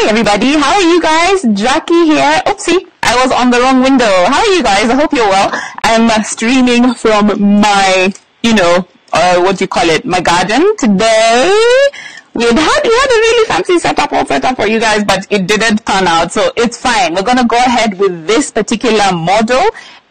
Hi everybody, how are you guys? Jackie here. Oopsie, I was on the wrong window. How are you guys? I hope you're well. I'm streaming from my, my garden today. We had a really fancy setup all set up for you guys, but it didn't turn out, so it's fine. We're gonna go ahead with this particular model,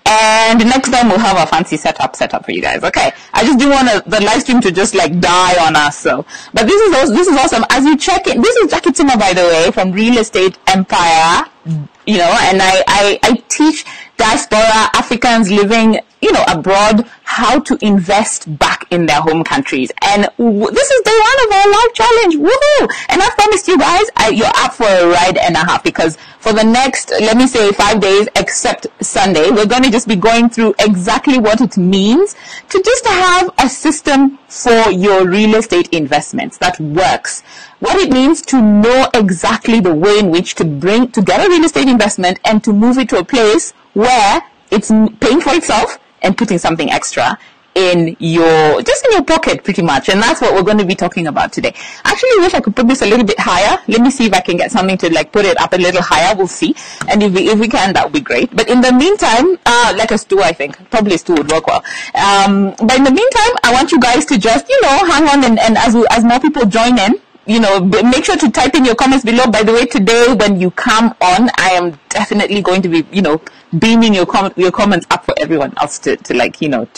and next time we'll have a fancy setup for you guys. Okay, I just didn't want the live stream to just like die on us. So, but this is awesome. As you check in, this is Jackie Tsuma, by the way, from Real Estate Empire. You know, and I teach diaspora Africans living, abroad how to invest back in their home countries. And this is day one of our live challenge. Woohoo! And I've promised you guys, you're up for a ride and a half, because for the next, let me say 5 days, except Sunday, we're going to just be going through exactly what it means to just have a system for your real estate investments that works. What it means to know exactly the way in which to get a real estate investment and to move it to a place where it's paying for itself and putting something extra in your pocket, pretty much. And that's what we're going to be talking about today. Actually, I wish I could put this a little bit higher. Let me see if I can get something to like put it up a little higher. We'll see. And if we can, that would be great. But in the meantime, like a stool, I think. Probably a stool would work well. But in the meantime, I want you guys to just, hang on and as more people join in, make sure to type in your comments below. By the way, today when you come on, I am definitely going to be, beaming your comments up for everyone else to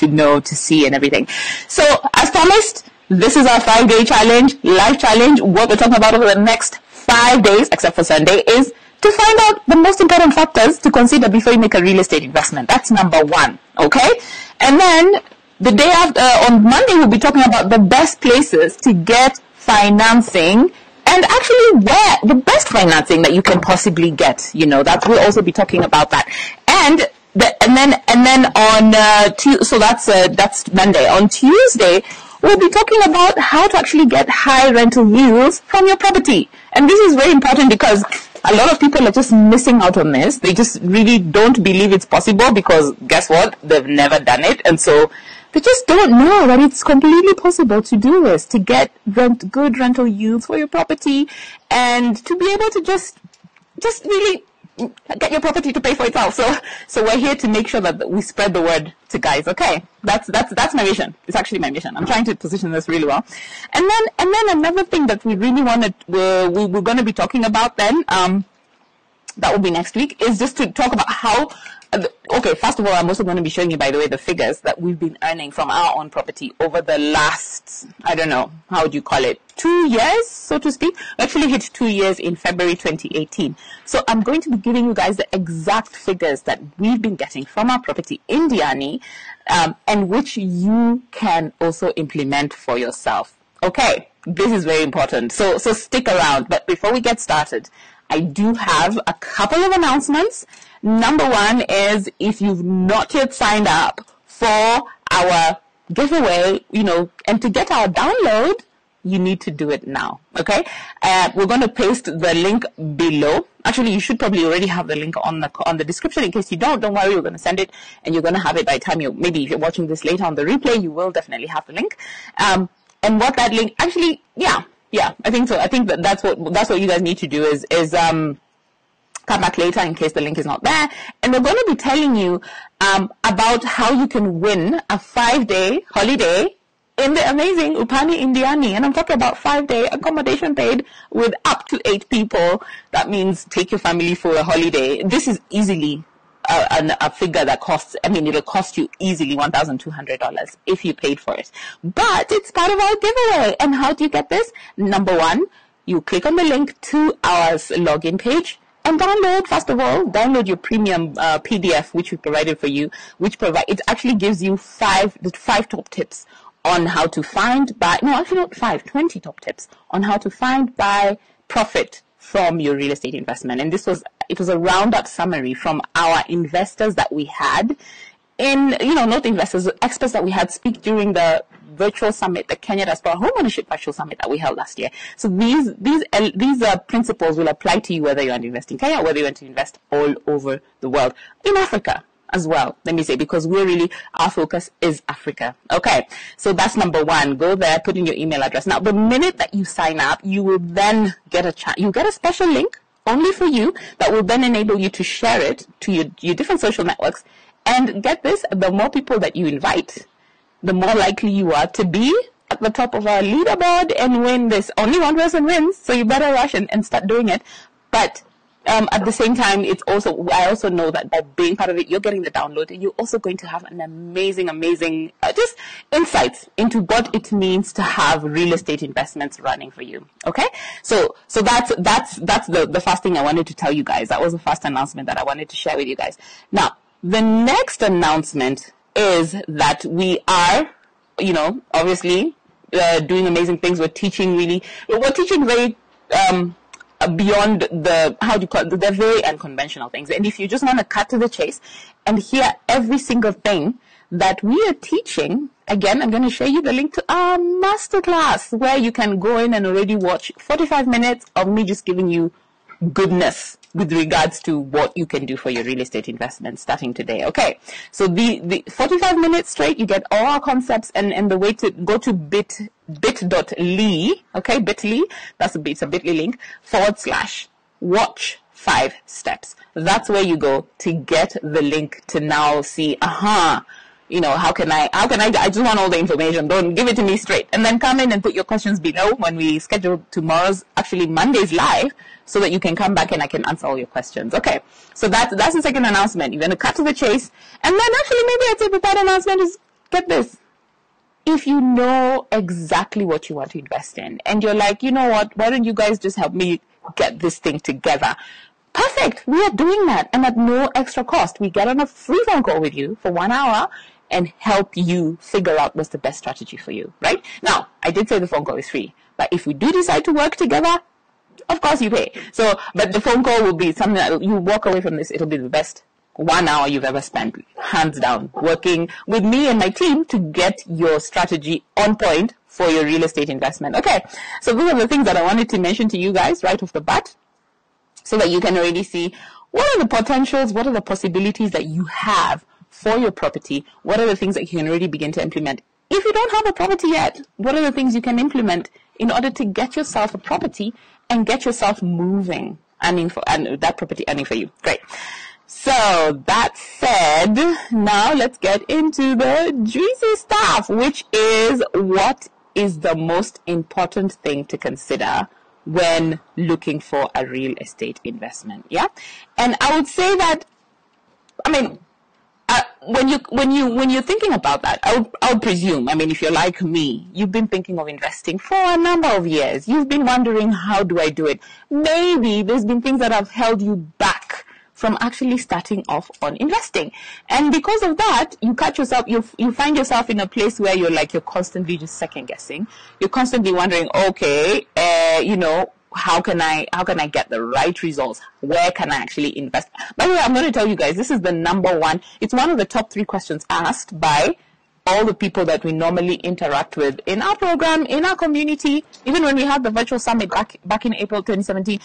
know, to see and everything. So as promised, this is our 5-day challenge, live challenge. What we're talking about over the next 5 days, except for Sunday, is to find out the most important factors to consider before you make a real estate investment. That's number one. Okay. And then the day after, on Monday, we'll be talking about the best places to get financing, and actually where the best financing that you can possibly get, that we'll also be talking about that. And then on so that's Monday. On Tuesday, we'll be talking about how to actually get high rental yields from your property. And this is very important because a lot of people are just missing out on this. They just really don't believe it's possible because guess what? They've never done it. And so they just don't know that it's completely possible to do this, to get good rental yields for your property and to be able to just really get your property to pay for itself. So we're here to make sure that we spread the word to guys. Okay. That's my mission. It's actually my mission. I'm trying to position this really well. And then another thing that we really we're going to be talking about then, that will be next week, is just to talk about how, okay, first of all, I'm also going to be showing you, by the way, the figures that we've been earning from our own property over the last, I don't know, how would you call it, 2 years, so to speak. We actually hit 2 years in February 2018. So I'm going to be giving you guys the exact figures that we've been getting from our property in Diani, and which you can also implement for yourself. Okay, this is very important. So stick around. But before we get started, I do have a couple of announcements. Number one is, if you've not yet signed up for our giveaway, and to get our download, you need to do it now. Okay. We're going to paste the link below. Actually, you should probably already have the link on the description. In case you don't worry, we're going to send it, and you're going to have it by the time maybe if you're watching this later on the replay, you will definitely have the link. And what that link actually, yeah, I think so. I think that's what you guys need to do is come back later in case the link is not there. And we're going to be telling you about how you can win a 5-day holiday in the amazing Upani Indiani. And I'm talking about 5-day accommodation paid with up to 8 people. That means take your family for a holiday. This is easily a figure that costs, it'll cost you easily $1,200 if you paid for it. But it's part of our giveaway. And how do you get this? Number one, you click on the link to our login page and download your premium PDF, which we provided for you, it actually gives you 5 top tips on how to find, buy, no, actually not 5, 20 top tips on how to find, buy, profit from your real estate investment. And it was a roundup summary from our investors that we had not investors, experts that we had speak during the virtual summit, the Kenya Diaspora Homeownership Virtual Summit that we held last year. So these principles will apply to you whether you want to invest in Kenya or whether you want to invest all over the world, in Africa as well, let me say, because our focus is Africa. Okay, so that's number one. Go there, put in your email address. Now, the minute that you sign up, you will then get you get a special link only for you, that will then enable you to share it to your different social networks. And get this, the more people that you invite, the more likely you are to be at the top of our leaderboard and win this. Only one person wins, so you better rush and start doing it. But at the same time, I also know that by being part of it, you're getting the download, and you're also going to have an amazing just insights into what it means to have real estate investments running for you. Okay, so that's the first thing I wanted to tell you guys. That was the first announcement that I wanted to share with you guys. Now, the next announcement is that we are, obviously doing amazing things. We're teaching very beyond they're very unconventional things. And if you just want to cut to the chase and hear every single thing that we are teaching, again, I'm going to show you the link to our masterclass, where you can go in and already watch 45 minutes of me just giving you goodness with regards to what you can do for your real estate investment starting today. Okay, so the 45 minutes straight, you get all our concepts, and the way to go to bit.ly, okay, bit.ly, it's a bit.ly link, /watch 5 steps. That's where you go to get the link to now see, how can I just want all the information. Don't give it to me straight. And then come in and put your questions below when we schedule Monday's live, so that you can come back and I can answer all your questions. Okay. So that's the second announcement. You're going to cut to the chase. And then actually maybe I'd say the third announcement is, get this. If you know exactly what you want to invest in, and you're like, you know what, why don't you guys just help me get this thing together? Perfect. We are doing that. And at no extra cost. We get on a free phone call with you for 1 hour and help you figure out what's the best strategy for you, right? Now, I did say the phone call is free, but if we do decide to work together, of course you pay. So, but the phone call will be something that you walk away from this, it'll be the best 1 hour you've ever spent, hands down, working with me and my team to get your strategy on point for your real estate investment. Okay, so those are the things that I wanted to mention to you guys right off the bat, so that you can already see what are the potentials, what are the possibilities that you have for your property, what are the things that you can already begin to implement. If you don't have a property yet, what are the things you can implement in order to get yourself a property and get yourself moving, and that property earning for you. Great. So that said, now let's get into the juicy stuff, which is what is the most important thing to consider when looking for a real estate investment. Yeah. And I would say that, when you're thinking about that, I would presume, if you're like me, you've been thinking of investing for a number of years. You've been wondering, how do I do it? Maybe there's been things that have held you back from actually starting off on investing. And because of that, you find yourself in a place where you're constantly just second guessing. You're constantly wondering, okay, how can I get the right results? Where can I actually invest? By the way, I'm going to tell you guys, this is the number one. It's one of the top 3 questions asked by all the people that we normally interact with in our program, in our community. Even when we had the virtual summit back in April 2017,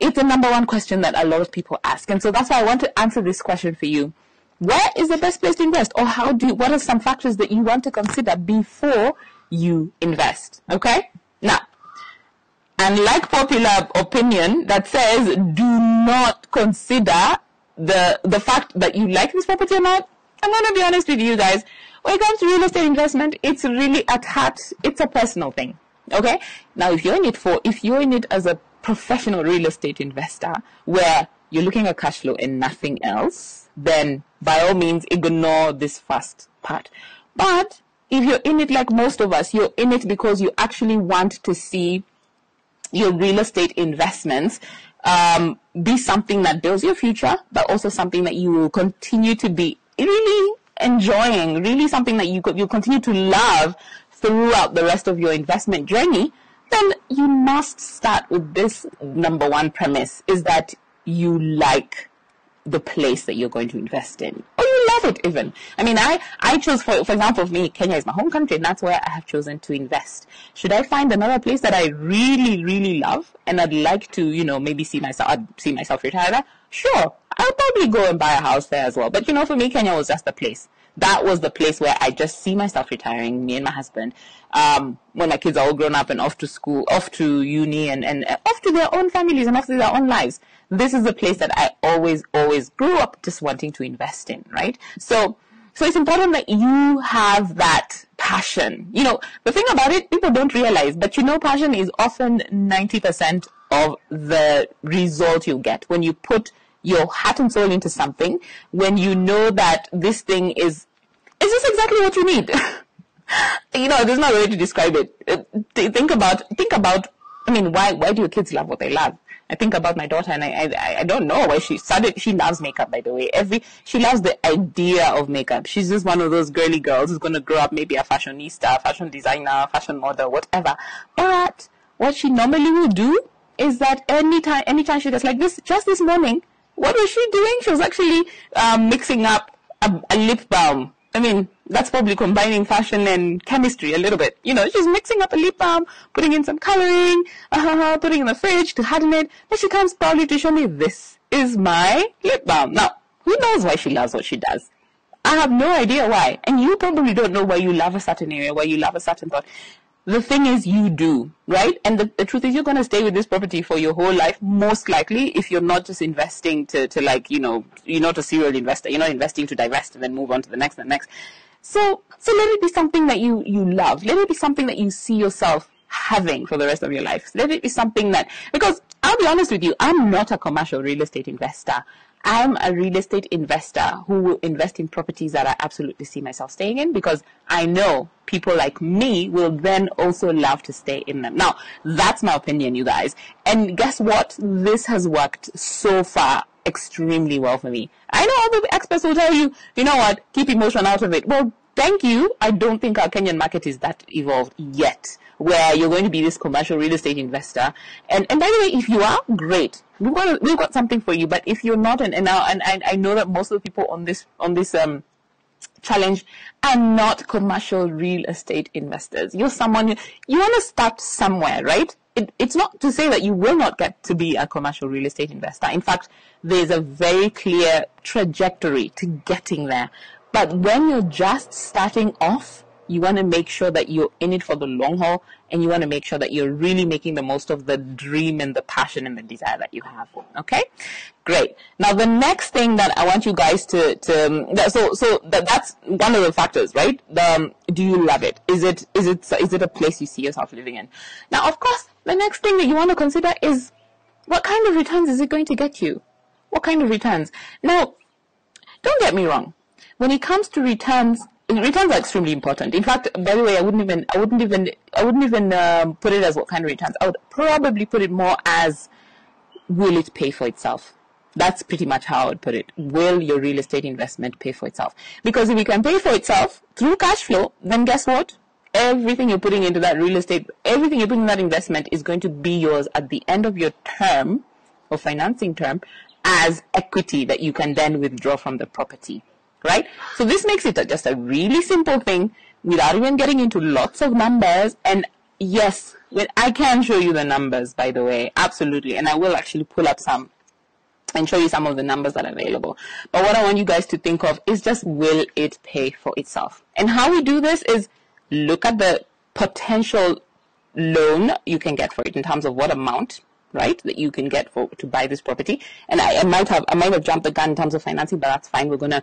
it's the number one question that a lot of people ask. And so that's why I want to answer this question for you. Where is the best place to invest? Or what are some factors that you want to consider before you invest? Okay? Now, unlike popular opinion that says do not consider the fact that you like this property or not, I'm going to be honest with you guys. When it comes to real estate investment, it's really at heart, it's a personal thing. Okay? Now, if you're in it as a professional real estate investor where you're looking at cash flow and nothing else, then by all means ignore this first part. But if you're in it like most of us, you're in it because you actually want to see your real estate investments be something that builds your future, but also something that you will continue to be really enjoying, really something that you'll continue to love throughout the rest of your investment journey, then you must start with this number one premise, is that you like the place that you're going to invest in, or you love it even. I chose, for example, for me, Kenya is my home country, and that's where I have chosen to invest. Should I find another place that I really, really love, and I'd like to, maybe see myself retire there? Sure, I'll probably go and buy a house there as well. But for me, Kenya was just the place that was the place where I just see myself retiring, me and my husband, when my kids are all grown up and off to school, off to uni, and off to their own families and off to their own lives. This is the place that I always grew up just wanting to invest in, right? So it's important that you have that passion. You know, the thing about it, people don't realize, but you know, passion is often 90% of the result you get when you put your heart and soul into something, when you know that this thing is this exactly what you need? You know, there's no way to describe it. Think about, I mean, why do your kids love what they love? I think about my daughter, and I don't know why she loves makeup, by the way. She loves the idea of makeup. She's just one of those girly girls who's going to grow up maybe a fashionista, fashion designer, fashion model, whatever. But what she normally will do is that anytime she does, like this, just this morning, what was she doing? She was actually mixing up a lip balm. I mean, that's probably combining fashion and chemistry a little bit. You know, she's mixing up a lip balm, putting in some coloring, putting in the fridge to harden it. Then she comes proudly to show me, this is my lip balm. Now, who knows why she loves what she does? I have no idea why. And you probably don't know why you love a certain area, why you love a certain thought. The thing is, you do, right? And the truth is, you're going to stay with this property for your whole life, most likely, if you're not just investing to like, you know, you're not a serial investor. You're not investing to divest and then move on to the next and next. So let it be something that you love. Let it be something that you see yourself having for the rest of your life. Let it be something that, because I'll be honest with you, I'm not a commercial real estate investor. I'm a real estate investor who will invest in properties that I absolutely see myself staying in, because I know people like me will then also love to stay in them. Now, that's my opinion, you guys. And guess what? This has worked so far extremely well for me. I know all the experts will tell you, you know what, keep emotion out of it. Well, thank you. I don't think our Kenyan market is that evolved yet, where you're going to be this commercial real estate investor. And by the way, if you are, great. We've got something for you. But if you're not, and I know that most of the people on this challenge are not commercial real estate investors. You're someone, you want to start somewhere, right? It's not to say that you will not get to be a commercial real estate investor. In fact, there's a very clear trajectory to getting there. But when you're just starting off, you want to make sure that you're in it for the long haul, and you want to make sure that you're really making the most of the dream and the passion and the desire that you have. Okay? Great. Now, the next thing that I want you guys that's one of the factors, right? Do you love it? Is it a place you see yourself living in? Now, of course, the next thing that you want to consider is, what kind of returns is it going to get you? What kind of returns? Now, don't get me wrong. When it comes to returns are extremely important. In fact, by the way, I wouldn't even put it as what kind of returns. I would probably put it more as, will it pay for itself? That's pretty much how I would put it. Will your real estate investment pay for itself? Because if it can pay for itself through cash flow, then guess what? Everything you're putting into that real estate, everything you're putting in that investment is going to be yours at the end of your term or financing term as equity that you can then withdraw from the property. Right? So this makes it just a really simple thing without even getting into lots of numbers. And yes, I can show you the numbers, by the way, absolutely. And I will actually pull up some and show you some of the numbers that are available. But what I want you guys to think of is just, will it pay for itself? And how we do this is look at the potential loan you can get for it in terms of what amount, right, that you can get to buy this property. And I might have jumped the gun in terms of financing, but that's fine. We're gonna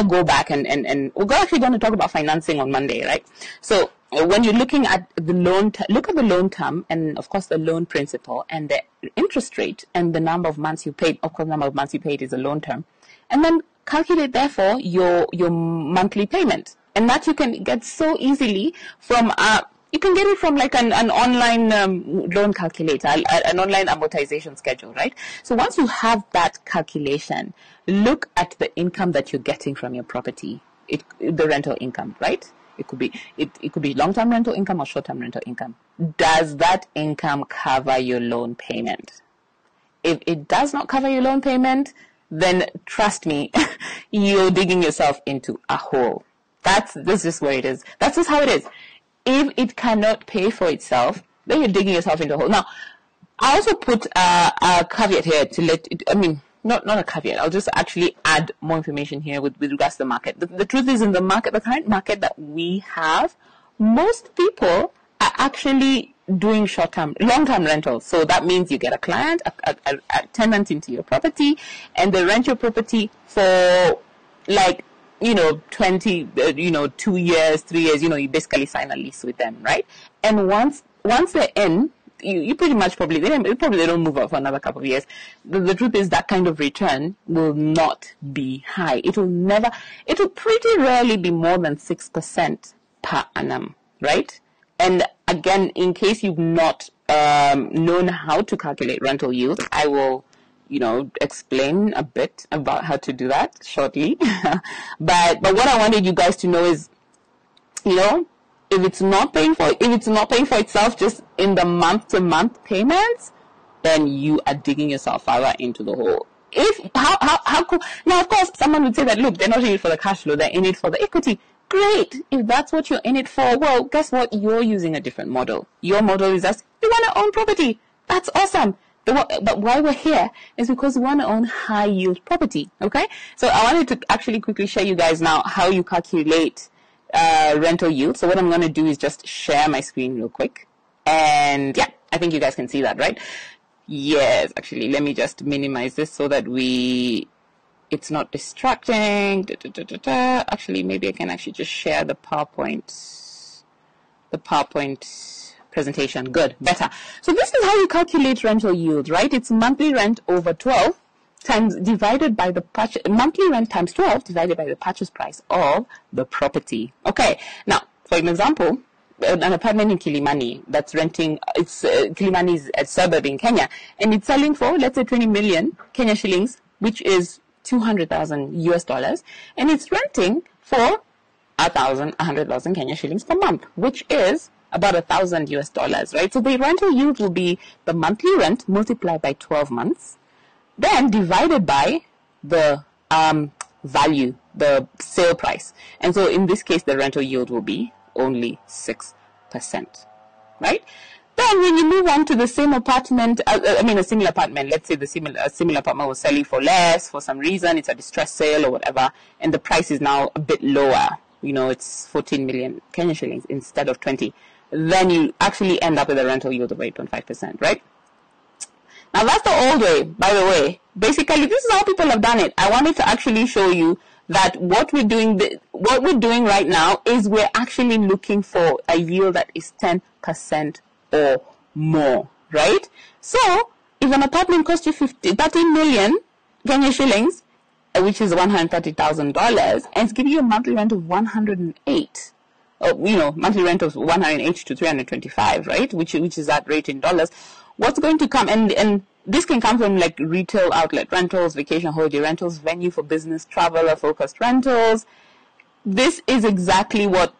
go back and we're actually gonna talk about financing on Monday, right? So when you're looking at the loan, look at the loan term and of course the loan principal and the interest rate and the number of months you paid. Of course, the number of months you paid is a loan term, and then calculate therefore your monthly payment, and that you can get so easily from you can get it from like an online loan calculator, an online amortization schedule, right? So once you have that calculation, look at the income that you're getting from your property, the rental income, right? It could be long-term rental income or short-term rental income. Does that income cover your loan payment? If it does not cover your loan payment, then trust me, you're digging yourself into a hole. That's just where it is. That's just how it is. If it cannot pay for itself, then you're digging yourself into a hole. Now, I also put a caveat here to not a caveat. I'll just actually add more information here with regards to the market. The truth is, in the market, the current market that we have, most people are actually doing long-term rentals. So that means you get a client, a tenant into your property, and they rent your property for 20, 2 years, 3 years, you basically sign a lease with them, right? And once they're in, you pretty much probably they don't move out for another couple of years. The truth is that kind of return will not be high. It will pretty rarely be more than 6% per annum, right? And again, in case you've not known how to calculate rental yield, I will explain a bit about how to do that shortly. but what I wanted you guys to know is, if it's not paying for itself just in the month-to-month payments, then you are digging yourself further into the hole. How cool? Now, of course, someone would say that, look, they're not in it for the cash flow, they're in it for the equity. Great. If that's what you're in it for, well, guess what? You're using a different model. Your model is just, you want to own property. That's awesome. But why we're here is because we want to own high yield property. Okay? So I wanted to actually quickly show you guys now how you calculate rental yield. So what I'm going to do is just share my screen real quick. And yeah, I think you guys can see that, right? Yes, actually, let me just minimize this so that it's not distracting. Actually, maybe I can actually just share the PowerPoint presentation. Good, better. So this is how you calculate rental yield, right? It's monthly rent over 12 times divided by the monthly rent times 12 divided by the purchase price of the property. Okay, now for an example, an apartment in Kilimani that's renting, Kilimani is a suburb in Kenya, and it's selling for, let's say, 20 million Kenya shillings, which is $200,000, and it's renting for 100,000 Kenya shillings per month, which is about $1,000, right? So the rental yield will be the monthly rent multiplied by 12 months, then divided by the value, the sale price. And so in this case, the rental yield will be only 6%, right? Then when you move on to the same apartment, a similar apartment, let's say a similar apartment was selling for less for some reason, it's a distress sale or whatever, and the price is now a bit lower, it's 14 million Kenya shillings instead of 20, then you actually end up with a rental yield of 8.5%, right? Now that's the old way, by the way. Basically, this is how people have done it. I wanted to actually show you that what we're doing right now is we're actually looking for a yield that is 10% or more, right? So if an apartment costs you 13 million Kenya shillings, which is $130,000, and it's giving you a monthly rent of 108, monthly rent of 108 to 325, right? Which is that rate in dollars. What's going to come, and this can come from like retail outlet rentals, vacation holiday rentals, venue for business, traveler focused rentals. This is exactly what,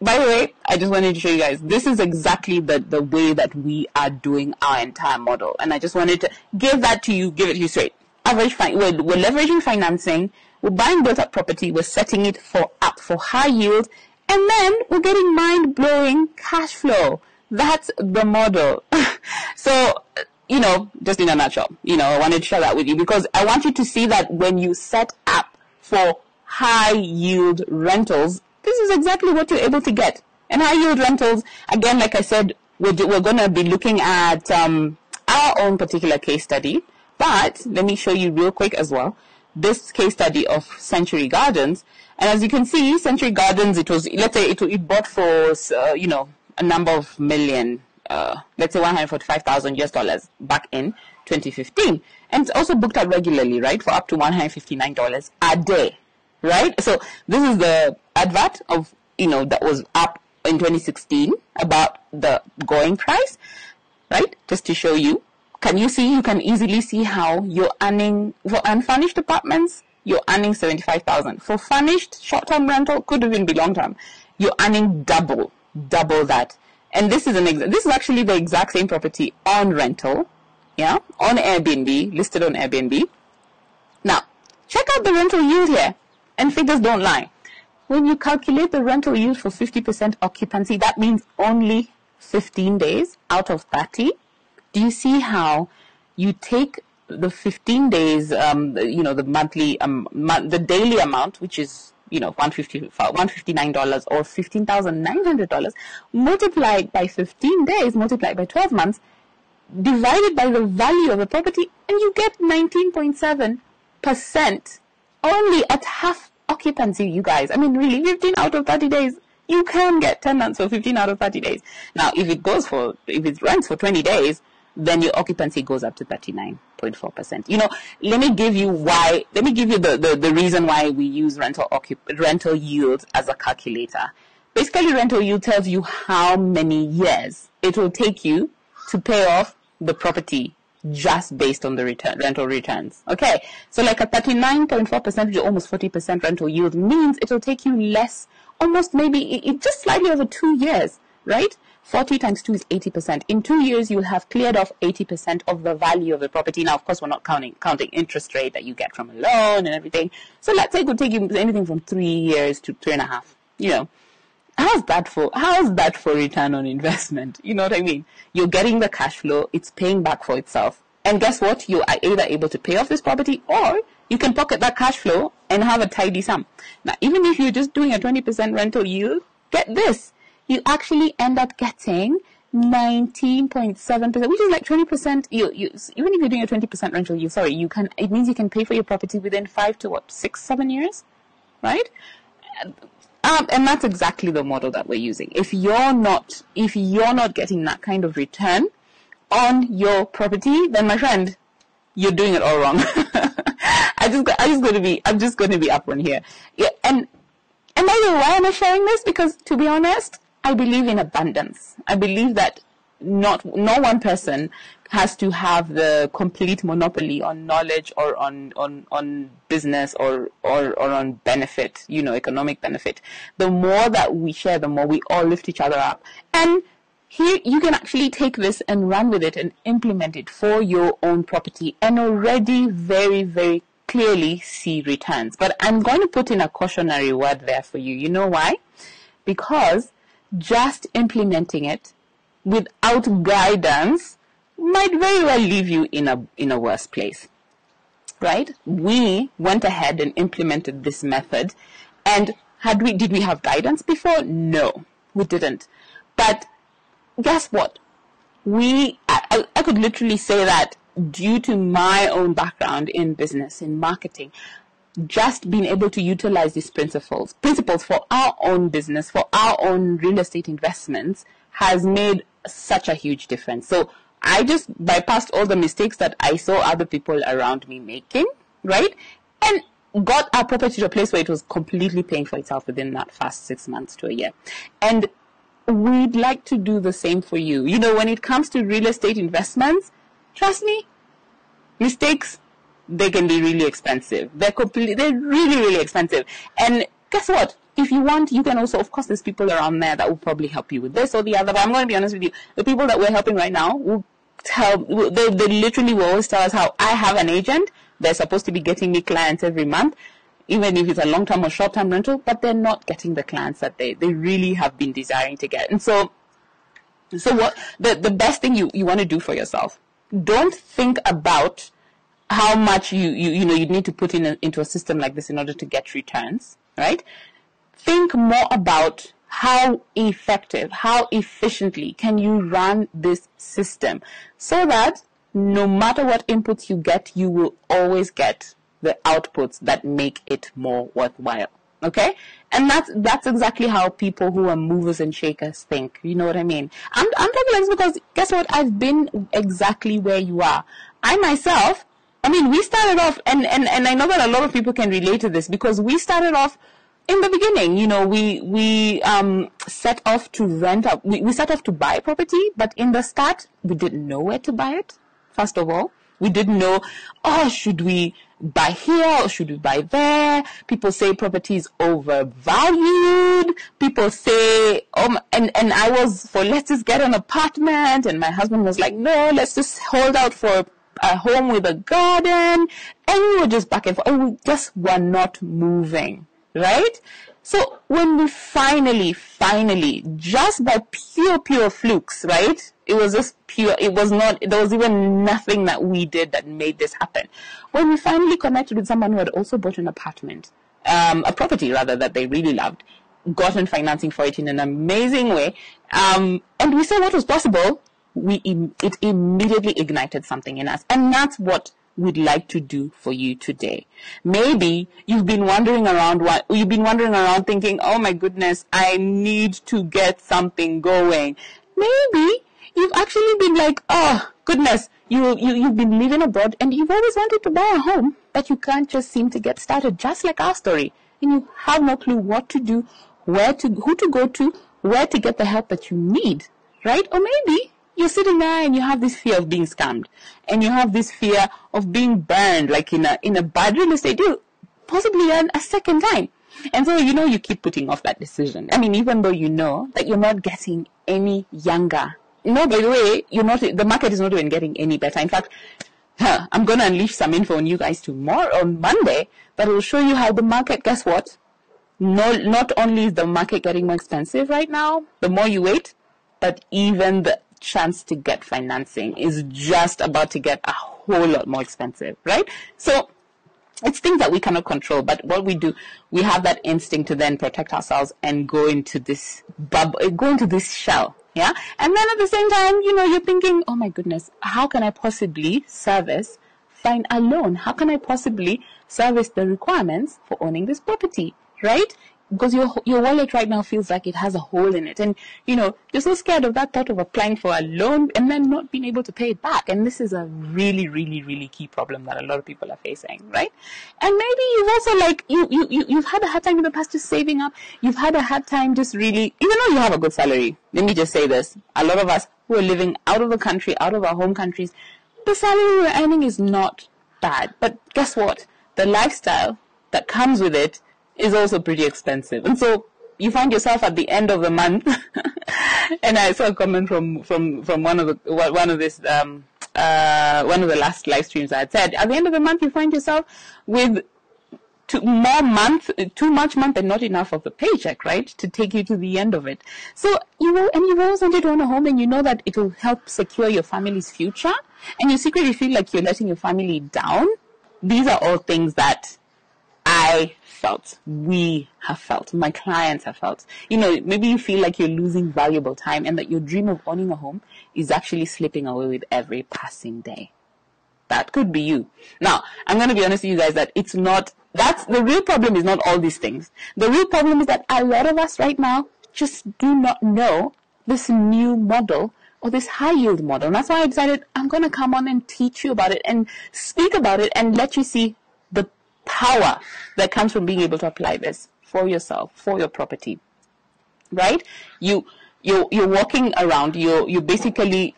by the way, I just wanted to show you guys, this is exactly the way that we are doing our entire model. And I just wanted to give it to you straight. We're leveraging financing, we're buying built up property, we're setting it up for high yield, and then we're getting mind-blowing cash flow. That's the model. So, just in a nutshell, I wanted to share that with you because I want you to see that when you set up for high yield rentals, this is exactly what you're able to get. And high yield rentals, again, like I said, we're going to be looking at our own particular case study. But let me show you real quick as well this case study of Century Gardens. And as you can see, Century Gardens, it was, let's say it bought for a number of million, let's say $145,000 back in 2015. And it's also booked out regularly, right, for up to $159 a day, right? So this is the advert of, that was up in 2016 about the going price, right? Just to show you. You can easily see how you're earning, for unfurnished apartments, you're earning $75,000. For furnished short-term rental, could even be long-term, you're earning double that. And this is actually the exact same property on rental, on Airbnb, listed on Airbnb. Now, check out the rental yield here, and figures don't lie. When you calculate the rental yield for 50% occupancy, that means only 15 days out of 30. Do you see how you take the 15 days, the monthly, the daily amount, which is, $159 or $15,900, multiplied by 15 days, multiplied by 12 months, divided by the value of the property, and you get 19.7% only at half occupancy, you guys. I mean, really, 15 out of 30 days, you can get tenants for 15 out of 30 days. Now, if it rents for 20 days, then your occupancy goes up to 39.4%. Let me give you the reason why we use rental yield as a calculator. Basically, rental yield tells you how many years it will take you to pay off the property just based on the rental returns. Okay, so like a 39.4%, almost 40% rental yield means it will take you less, almost maybe just slightly over 2 years, right? 40 times 2 is 80%. In 2 years, you'll have cleared off 80% of the value of the property. Now, of course, we're not counting interest rate that you get from a loan and everything. So let's say it would take you anything from 3 years to 3.5. How's that for return on investment? You know what I mean? You're getting the cash flow. It's paying back for itself. And guess what? You are either able to pay off this property, or you can pocket that cash flow and have a tidy sum. Now, even if you're just doing a 20% rental yield, get this. You actually end up getting 19.7%, which is like 20%. Even if you're doing a 20% rental yield, it means you can pay for your property within 5 to 6, 7 years, right? And that's exactly the model that we're using. If you're not getting that kind of return on your property, then my friend, you're doing it all wrong. I'm just going to be upfront here. Yeah, and by the way, why am I sharing this? Because to be honest, I believe in abundance. I believe that no one person has to have the complete monopoly on knowledge or on business or on benefit, economic benefit. The more that we share, the more we all lift each other up. And here you can actually take this and run with it and implement it for your own property and already very, very clearly see returns. But I'm going to put in a cautionary word there for you. You know why? Because just implementing it without guidance might very well leave you in a worse place, right? We went ahead and implemented this method, and did we have guidance before? No, we didn't. But guess what? I could literally say that due to my own background in business, in marketing, just being able to utilize these principles for our own business, for our own real estate investments, has made such a huge difference. So I just bypassed all the mistakes that I saw other people around me making, right? And got our property to a place where it was completely paying for itself within that first 6 months to a year. And we'd like to do the same for you. When it comes to real estate investments, trust me, mistakes, they can be really expensive. They're really, really expensive. And guess what? If you want, you can also, of course, there's people around there that will probably help you with this or the other. But I'm going to be honest with you. The people that we're helping right now they literally will always tell us how I have an agent. They're supposed to be getting me clients every month, even if it's a long-term or short-term rental, but they're not getting the clients that they really have been desiring to get. And so what the best thing you want to do for yourself, don't think about how much you need to put into a system like this in order to get returns, right? Think more about how effective, how efficiently can you run this system so that no matter what inputs you get, you will always get the outputs that make it more worthwhile. Okay? And that's exactly how people who are movers and shakers think. You know what I mean? I'm talking like this because guess what? I've been exactly where you are. I myself, we started off, and I know that a lot of people can relate to this because we started off in the beginning. We set off to rent out. We set off to buy property, but in the start, we didn't know where to buy it. First of all, we didn't know, should we buy here or should we buy there? People say property is overvalued. People say, and I was for, let's just get an apartment. And my husband was like, no, let's just hold out for a home with a garden. And we were just back and forth. And we just were not moving, right? So when we finally, just by pure flukes, right? It was just pure, there was even nothing that we did that made this happen. When we finally connected with someone who had also bought an apartment, a property rather, that they really loved, gotten financing for it in an amazing way, and we saw what was possible, it immediately ignited something in us. And that's what we'd like to do for you today. Maybe you've been wandering around thinking, oh my goodness, I need to get something going. Maybe you've actually been like, oh goodness, you've been living abroad and you've always wanted to buy a home, but you can't just seem to get started, just like our story. And you have no clue what to do, who to go to, where to get the help that you need, right? Or maybe you're sitting there and you have this fear of being scammed, and you have this fear of being burned, like in a bad real estate deal, possibly a second time. And so, you keep putting off that decision. I mean, even though you know that you're not getting any younger. No, by the way, the market is not even getting any better. In fact, I'm going to unleash some info on you guys tomorrow, on Monday, that will show you how the market, guess what? No, not only is the market getting more expensive right now, the more you wait, but even the chance to get financing is just about to get a whole lot more expensive, right? So it's things that we cannot control, but what we do, we have that instinct to then protect ourselves and go into this bubble, go into this shell, yeah? And then at the same time, you're thinking, oh my goodness, how can I possibly find a loan? How can I possibly service the requirements for owning this property, right? Because your wallet right now feels like it has a hole in it. And, you're so scared of that thought of applying for a loan and then not being able to pay it back. And this is a really, really, really key problem that a lot of people are facing, right? And maybe you've also you've had a hard time in the past just saving up. You've had a hard time just really, even though you have a good salary. Let me just say this. A lot of us who are living out of the country, out of our home countries, the salary we're earning is not bad. But guess what? The lifestyle that comes with it is also pretty expensive. And so you find yourself at the end of the month, and I saw a comment from one of the last live streams I had said, at the end of the month you find yourself with too much month and not enough of the paycheck, right, to take you to the end of it. So you've always wanted to own a home, and you know that it will help secure your family's future, and you secretly feel like you're letting your family down. These are all things that I felt, we have felt, my clients have felt. Maybe you feel like you're losing valuable time and that your dream of owning a home is actually slipping away with every passing day. That could be you. Now, I'm going to be honest with you guys that the real problem is not all these things. The real problem is that a lot of us right now just do not know this new model or this high yield model. And that's why I decided I'm going to come on and teach you about it and speak about it and let you see the power that comes from being able to apply this for yourself, for your property, right? You're walking around, you're basically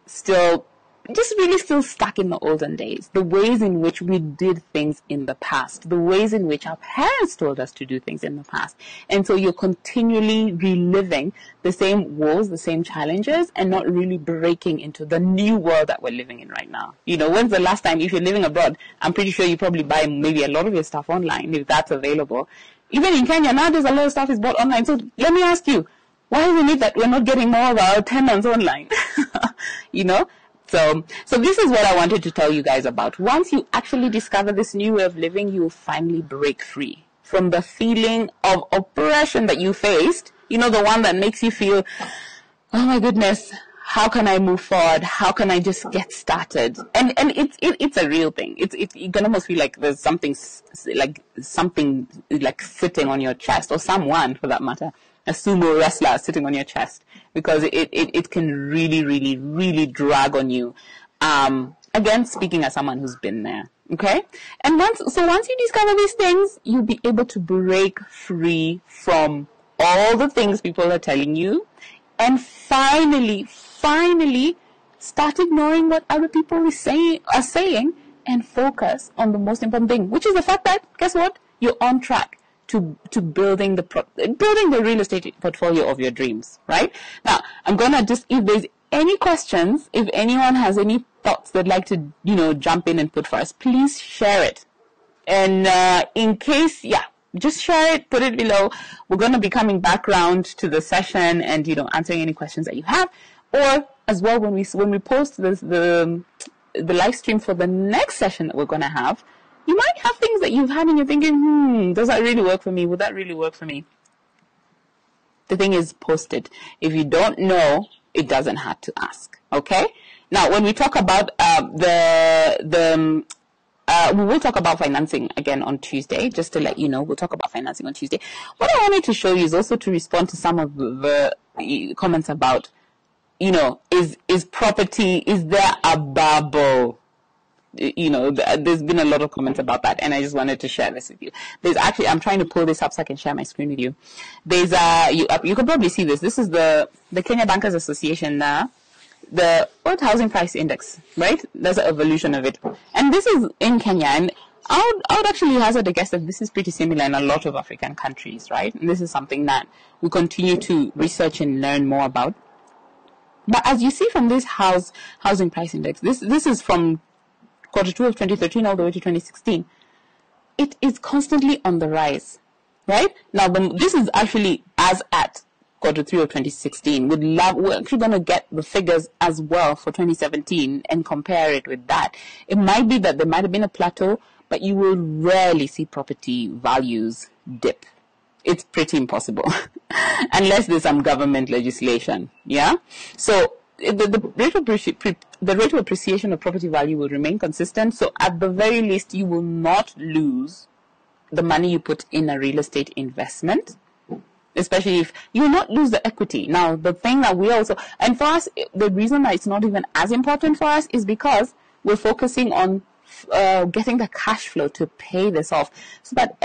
still stuck in the olden days, the ways in which we did things in the past, the ways in which our parents told us to do things in the past. And so you're continually reliving the same woes, the same challenges, and not really breaking into the new world that we're living in right now. When's the last time, if you're living abroad, I'm pretty sure you probably buy maybe a lot of your stuff online, if that's available. Even in Kenya, nowadays a lot of stuff is bought online. So let me ask you, why is it that we're not getting more of our tenants online? So this is what I wanted to tell you guys about. Once you actually discover this new way of living, you will finally break free from the feeling of oppression that you faced. The one that makes you feel, oh my goodness, how can I move forward? How can I just get started? And it's a real thing. You can almost feel like there's something like sitting on your chest, or someone for that matter, a sumo wrestler sitting on your chest, because it can really, really, really drag on you. Again, speaking as someone who's been there. Okay? And once you discover these things, you'll be able to break free from all the things people are telling you, and finally start ignoring what other people are saying and focus on the most important thing, which is the fact that, guess what? You're on track to building the real estate portfolio of your dreams, right? Now, I'm gonna if there's any questions, if anyone has any thoughts they'd like to, jump in and put for us, please share it. And in case, just share it, put it below. We're going to be coming back round to the session and, answering any questions that you have. Or as well, when we post the live stream for the next session that we're going to have, you might have things that you've had and you're thinking, does that really work for me? Would that really work for me? The thing is, post it. If you don't know, it doesn't have to ask. Okay? Now, when we talk about we will talk about financing again on Tuesday, just to let you know. We'll talk about financing on Tuesday. What I wanted to show you is also to respond to some of the comments about, is property, is there a bubble? There's been a lot of comments about that, and I just wanted to share this with you. There's actually, I'm trying to pull this up so I can share my screen with you. There's you can probably see this. This is the Kenya Bankers Association now. The World Housing Price Index, right? There's an evolution of it. And this is in Kenya. And I would actually hazard a guess that this is pretty similar in a lot of African countries, right? And this is something that we continue to research and learn more about. But as you see from this housing price index, this is from Q2 of 2013 all the way to 2016. It is constantly on the rise, right? Now, this is actually as at Q3 of 2016. We're actually going to get the figures as well for 2017 and compare it with that. It might be that there might have been a plateau, but you will rarely see property values dip. It's pretty impossible unless there's some government legislation. Yeah. So the rate of appreciation of property value will remain consistent. So at the very least, you will not lose the money you put in a real estate investment. Especially if you will not lose the equity. Now, the thing that we also, and for us, the reason that it's not even as important for us is because we're focusing on getting the cash flow to pay this off. So that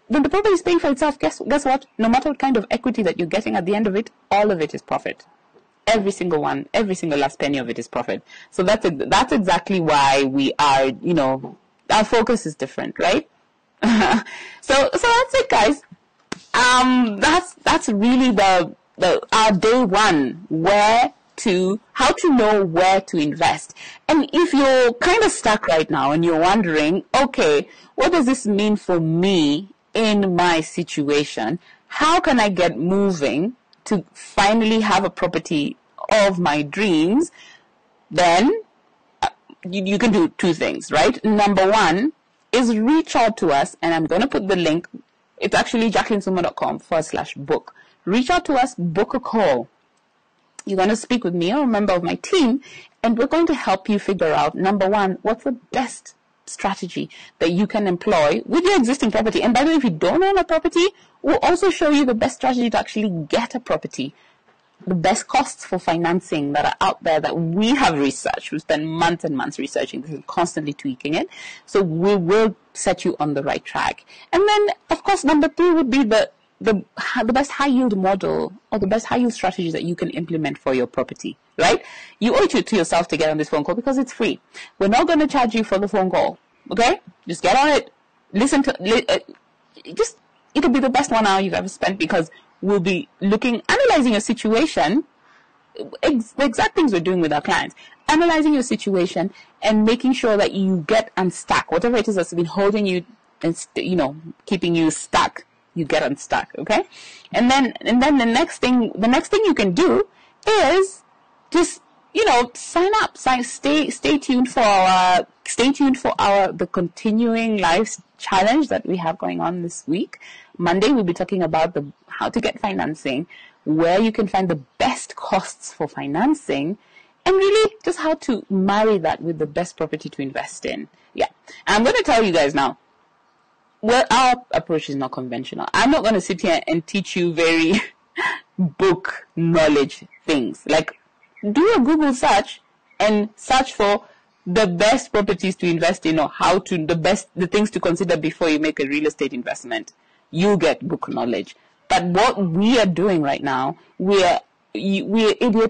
when the property is paying for itself, guess what? No matter what kind of equity that you're getting at the end of it, all of it is profit. Every single one, every single last penny of it is profit. So that's exactly why we are, our focus is different, right? So that's it, guys. That's really our day one, how to know where to invest. And if you're kind of stuck right now and you're wondering, okay, what does this mean for me in my situation? How can I get moving to finally have a property of my dreams? Then you can do two things, right? Number one is reach out to us, and I'm going to put the link. It's actually jacquelinetsuma.com/book. Reach out to us, book a call. You're going to speak with me or a member of my team, and we're going to help you figure out, number one, what's the best strategy that you can employ with your existing property. And by the way, if you don't own a property, we'll also show you the best strategy to actually get a property. The best costs for financing that are out there that we have researched. We spend months and months researching this and constantly tweaking it. So we will set you on the right track. And then, of course, number two would be the best high yield model or the best high yield strategies that you can implement for your property, right? You owe it to yourself to get on this phone call because it's free. We're not going to charge you for the phone call, okay? Just get on it. Listen to, it'll be the best 1 hour you've ever spent because we'll be analyzing your situation, the exact things we're doing with our clients, analyzing your situation and making sure that you get unstuck. Whatever it is that's been holding you and, keeping you stuck, you get unstuck, okay? And then the next thing you can do is just, sign up, stay tuned for the continuing live challenge that we have going on this week. Monday, we'll be talking about how to get financing, where you can find the best costs for financing, and really just how to marry that with the best property to invest in. Yeah. I'm going to tell you guys now, our approach is not conventional. I'm not going to sit here and teach you very book knowledge things. Like, do a Google search and search for the best properties to invest in or the things to consider before you make a real estate investment. You get book knowledge. But what we are doing right now, we're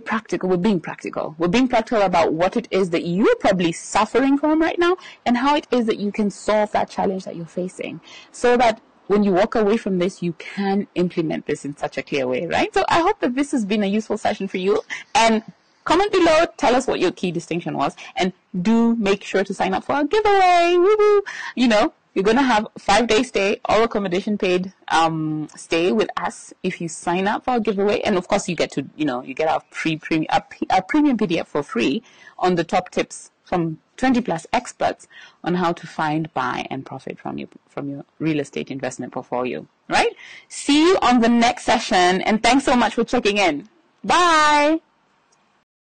practical. We're being practical. We're being practical about what it is that you're probably suffering from right now and how it is that you can solve that challenge that you're facing so that when you walk away from this, you can implement this in such a clear way, right? So I hope that this has been a useful session for you. And comment below, tell us what your key distinction was, and do make sure to sign up for our giveaway. Woo-hoo. You're going to have 5-day stay, all accommodation paid, stay with us if you sign up for our giveaway. And of course, you get to, you get our premium PDF for free on the top tips from 20 plus experts on how to find, buy, and profit from your real estate investment portfolio. Right? See you on the next session, and thanks so much for checking in. Bye.